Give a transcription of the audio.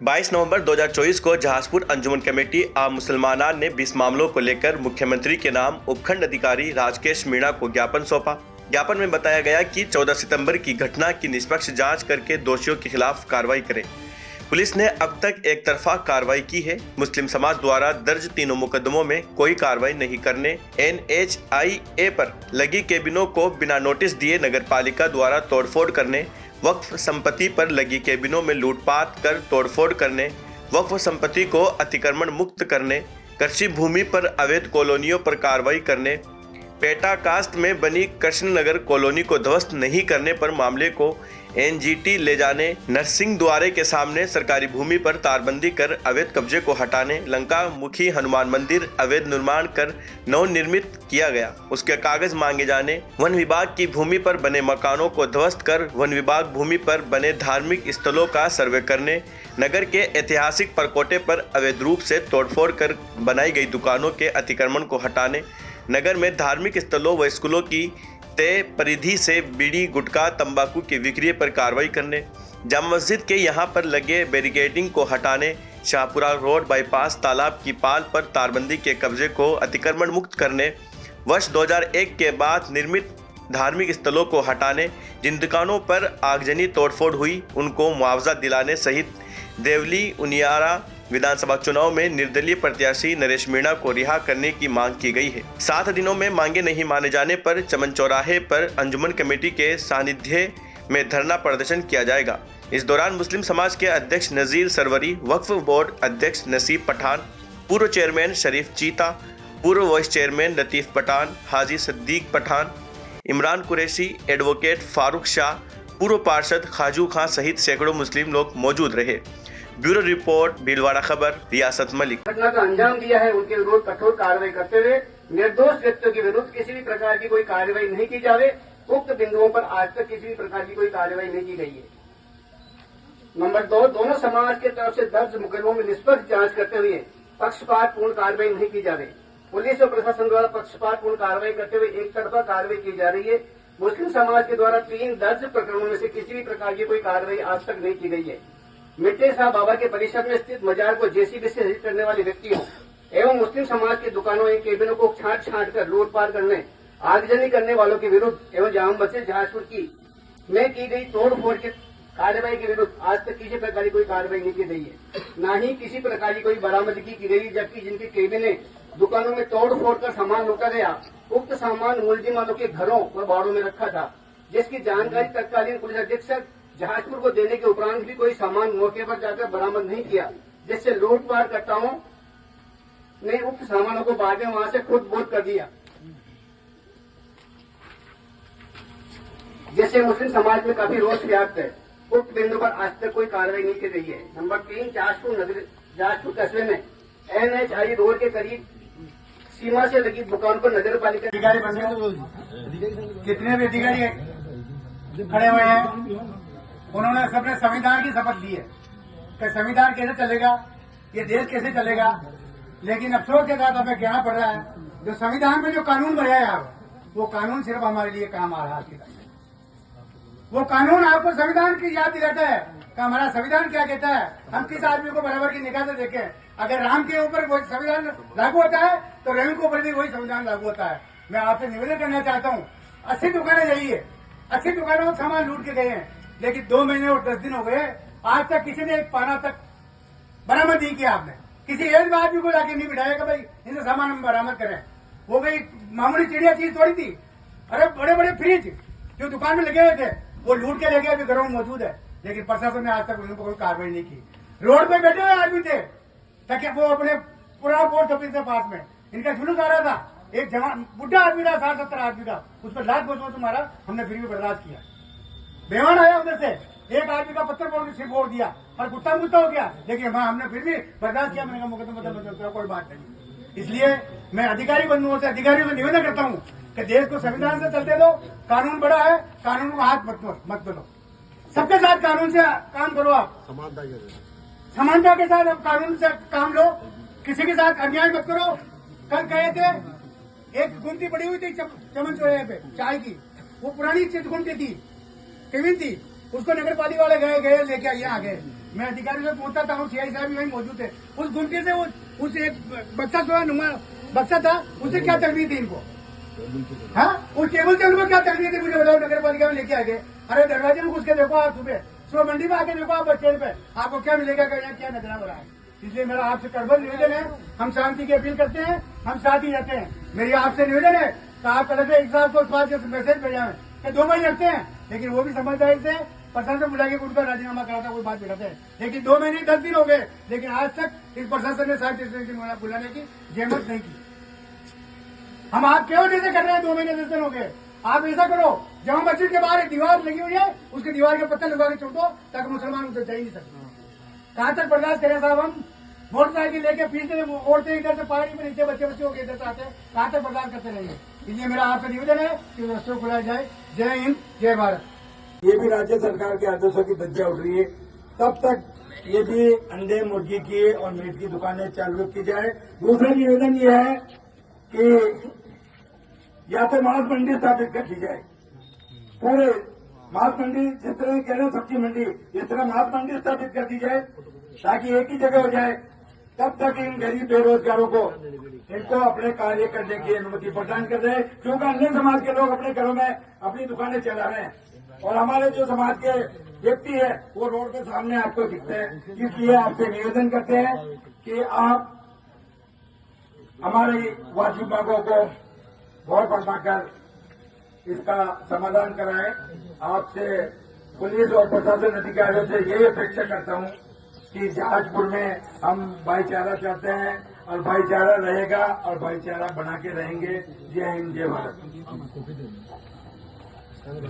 22 नवंबर 2024 को जहाजपुर अंजुमन कमेटी आम मुसलमाना ने 20 मामलों को लेकर मुख्यमंत्री के नाम उपखंड अधिकारी राजकेश मीणा को ज्ञापन सौंपा। ज्ञापन में बताया गया कि 14 सितंबर की घटना की निष्पक्ष जांच करके दोषियों के खिलाफ कार्रवाई करें। पुलिस ने अब तक एक तरफा कार्रवाई की है। मुस्लिम समाज द्वारा दर्ज तीनों मुकदमों में कोई कार्रवाई नहीं करने, NHIA पर लगी केबिनों को बिना नोटिस दिए नगरपालिका द्वारा तोड़फोड़ करने, वक्फ संपत्ति पर लगी केबिनों में लूटपाट कर तोड़फोड़ करने, वक्फ संपत्ति को अतिक्रमण मुक्त करने, कृषि भूमि पर अवैध कॉलोनियों पर कार्रवाई करने, पेटा कास्ट में बनी कृष्णनगर कॉलोनी को ध्वस्त नहीं करने पर मामले को NGT ले जाने, नरसिंह द्वारे के सामने सरकारी भूमि पर तारबंदी कर अवैध कब्जे को हटाने, लंका मुखी हनुमान मंदिर अवैध निर्माण कर नवनिर्मित किया गया, उसके कागज मांगे जाने, वन विभाग की भूमि पर बने मकानों को ध्वस्त कर वन विभाग भूमि पर बने धार्मिक स्थलों का सर्वे करने, नगर के ऐतिहासिक परकोटे पर अवैध रूप से तोड़फोड़ कर बनाई गई दुकानों के अतिक्रमण को हटाने, नगर में धार्मिक स्थलों व स्कूलों की तय परिधि से बीड़ी, गुटखा, तंबाकू की विक्री पर कार्रवाई करने, जामा मस्जिद के यहां पर लगे बैरिकेडिंग को हटाने, शाहपुरा रोड बाईपास तालाब की पाल पर तारबंदी के कब्जे को अतिक्रमण मुक्त करने, वर्ष 2001 के बाद निर्मित धार्मिक स्थलों को हटाने, जिन दुकानों पर आगजनी तोड़फोड़ हुई उनको मुआवजा दिलाने सहित देवली उनियारा विधानसभा चुनाव में निर्दलीय प्रत्याशी नरेश मीणा को रिहा करने की मांग की गई है। 7 दिनों में मांगे नहीं माने जाने पर चमन चौराहे पर अंजुमन कमेटी के सानिध्य में धरना प्रदर्शन किया जाएगा। इस दौरान मुस्लिम समाज के अध्यक्ष नजीर सरवरी, वक्फ बोर्ड अध्यक्ष नसीब पठान, पूर्व चेयरमैन शरीफ चीता, पूर्व वाइस चेयरमैन लतीफ पठान, हाजी सद्दीक पठान, इमरान कुरैशी, एडवोकेट फारूक शाह, पूर्व पार्षद खाजू खां सहित सैकड़ों मुस्लिम लोग मौजूद रहे। ब्यूरो रिपोर्ट, भीलवाड़ा खबर, रियासत मलिक। घटना का अंजाम दिया है उनके विरुद्ध कठोर कार्रवाई करते हुए निर्दोष व्यक्तियों के विरुद्ध किसी भी प्रकार की कोई कार्रवाई नहीं की जावे। उक्त बिंदुओं पर आज तक किसी भी प्रकार की कोई कार्रवाई नहीं की गई है। नंबर 2, दोनों समाज के तरफ से दर्ज मुकदमों में निष्पक्ष जांच करते हुए पक्षपात पूर्ण कार्रवाई नहीं की जावे। पुलिस और प्रशासन द्वारा पक्षपात पूर्ण कार्रवाई करते हुए एक तरफा कार्रवाई की जा रही है। मुस्लिम समाज के द्वारा 3 दर्ज प्रकरणों में से किसी भी प्रकार की कोई कार्रवाई आज तक नहीं की गई है। मिट्टे साहब बाबा के परिसर में स्थित मजार को JCB से हिट करने वाले व्यक्तियों एवं मुस्लिम समाज की दुकानों एवं केबिनों को छांट कर लूटपाट करने, आगजनी करने वालों के विरुद्ध एवं जामा मस्जिद जहाजपुर में की गई तोड़फोड़ की कार्रवाई के विरुद्ध आज तक किसी प्रकार की कोई कार्रवाई नहीं की गई है, न ही किसी प्रकार की कोई बरामदगी की गई। जबकि जिनके केबिने दुकानों में तोड़फोड़ कर सामान लूटा गया, उक्त सामान मुलजिमानों के घरों व बाड़ों में रखा था, जिसकी जानकारी तत्कालीन पुलिस अधीक्षक जहाजपुर को देने के उपरांत भी कोई सामान मौके पर जाकर बरामद नहीं किया, जिससे लूटपाटकर्ताओं ने उक्त सामानों को बाद में वहां से खुद बोध कर दिया, जिससे मुस्लिम समाज में काफी रोष व्याप्त है। उक्त बिंदु पर आज तक कोई कार्रवाई नहीं की गई है। नंबर 3, जहाजपुर कस्बे में NHI रोड के करीब सीमा से लगी दुकान पर नगर पालिका अधिकारी कितने भी अधिकारी खड़े हुए हैं, उन्होंने सबने संविधान की शपथ ली है कि संविधान कैसे चलेगा, ये देश कैसे चलेगा। लेकिन अफसोस के साथ हमें कहना पड़ रहा है, जो संविधान में जो कानून बनाया है वो कानून सिर्फ हमारे लिए काम आ रहा है। वो कानून आपको संविधान की याद दिलाता है कि हमारा संविधान क्या कहता है, हम किस आदमी को बराबर की निगाह से देखें। अगर राम के ऊपर वही संविधान लागू होता है तो रवि के ऊपर भी वही संविधान लागू होता है। मैं आपसे निवेदन करना चाहता हूँ, 80 दुकानें जाइए, 80 दुकानों में सामान लूट के गए हैं, लेकिन 2 महीने और 10 दिन हो गए, आज तक किसी ने एक पाना तक बरामद नहीं किया। आपने किसी एक आदमी को लाके नहीं बिठाया कि भाई इनसे सामान हम बरामद करें। वो भाई मामूली चिड़िया चीज थोड़ी थी। अरे बड़े बड़े फ्रिज जो दुकान में लगे हुए थे वो लूट के ले गए, अभी घरों में मौजूद है, लेकिन प्रशासन ने आज तक उन पर कोई कार्रवाई नहीं की। रोड पे बैठे हुए आदमी थे ताकि वो अपने पुराना पोस्ट ऑफिस के पास में इनका जुलूस आ रहा था, एक जवान बुढ़ा आदमी था, 60-70 आदमी था, उस पर लात घोषणा तुम्हारा हमने फिर भी बर्दाश्त किया। बेवान आया उधर से, एक आदमी का पत्थर फोड़ के सिर फोड़ दिया और गुस्सा हो गया, लेकिन हमने फिर भी बर्दाश्त किया। मैंने कहा मुकदमा कोई बात नहीं। इसलिए मैं अधिकारी बंधुओं से, अधिकारियों से निवेदन करता हूँ कि देश को संविधान से चलते दो। कानून बड़ा है, कानून को हाथ मत करो, सबके साथ कानून से काम करो। आप समानता के साथ कानून से काम लो, किसी के साथ अन्याय मत करो। कल कहे थे एक गुमती पड़ी हुई थी चमन चौराहे पे चाय की, वो पुरानी गुमती थी, केविन थी, उसको नगर पालिका वाले गए लेके यहाँ आ गए। मैं अधिकारी से पूछता था, सीआई साहब भी वहीं मौजूद थे। उस गुमटी से उस एक बक्सा बक्सा था, उससे क्या तकलीफ थी इनको? हाँ, उस टेबल से उनको क्या तकलीफ थी मुझे बताओ। नगर पालिका में लेके आ गए। अरे दरवाजे में घुस के देखो आप, सुबह मंडी में आके देखो आप, बस स्टैंड पे आपको क्या मिलेगा, यहाँ क्या नजर आ रहा है। इसलिए मेरा आपसे करबद्ध निवेदन है, हम शांति की अपील करते हैं, हम साथ ही रहते हैं। मेरी आपसे निवेदन है कि आप कलेक्टर एक साहब को इस बात का मैसेज भेजा है कि 2 महीने रखते हैं, लेकिन वो भी समझदारी से प्रशासन बुला के उनका राजीनामा कराता कोई बात बिठाते हैं। लेकिन 2 महीने 10 दिन हो गए, लेकिन आज तक इस प्रशासन ने साहित्य बुलाने की जहमत नहीं की। हम आप क्यों ऐसे कर रहे हैं? 2 महीने 10 दिन हो गए। आप ऐसा करो, जमा मस्जिद के बाहर एक दीवार लगी हुई है, उसकी दीवार के पत्थर लगा के छोड़ दो, ताकि मुसलमान उधर जा ही नहीं सकते। कहां तक बर्दाश्त करें साहब? हम मोटरसाइकिल लेके पीछे ओढ़ते इधर से पहाड़ी में नीचे बच्चे होकर इधर से आते हैं, कहां तक बर्दाश्त करते रहेंगे? इसलिए मेरा आपसे निवेदन है कि रस्तों खुला जाए। जय हिंद, जय भारत। ये भी राज्य सरकार के आदेशों की धज्जियां उड़ रही है। तब तक ये भी अंडे, मुर्गी की और मीट की दुकानें चालू की जाए। दूसरा निवेदन ये है कि या तो मांस मंडी स्थापित कर दी जाए, पूरे मांस मंडी, जिस तरह कह रहे हैं सब्जी मंडी, इस तरह मांस मंडी स्थापित कर दी जाए, ताकि एक ही जगह हो जाए। तब तक इन गरीब बेरोजगारों को इनको अपने कार्य करने की अनुमति प्रदान कर रहे हैं, क्योंकि अन्य समाज के लोग अपने घरों में अपनी दुकानें चला रहे हैं और हमारे जो समाज के व्यक्ति है वो रोड के सामने आपको दिखते हैं। इसलिए आपसे निवेदन करते हैं कि आप हमारी वाजिब मांगों को गौर फरमाकर इसका समाधान कराएं। आपसे पुलिस और प्रशासन अधिकारियों से यही अपेक्षा करता हूं कि जहाजपुर में हम भाईचारा चाहते हैं और भाईचारा रहेगा और भाईचारा बना के रहेंगे। जय हिंद, जय भारत।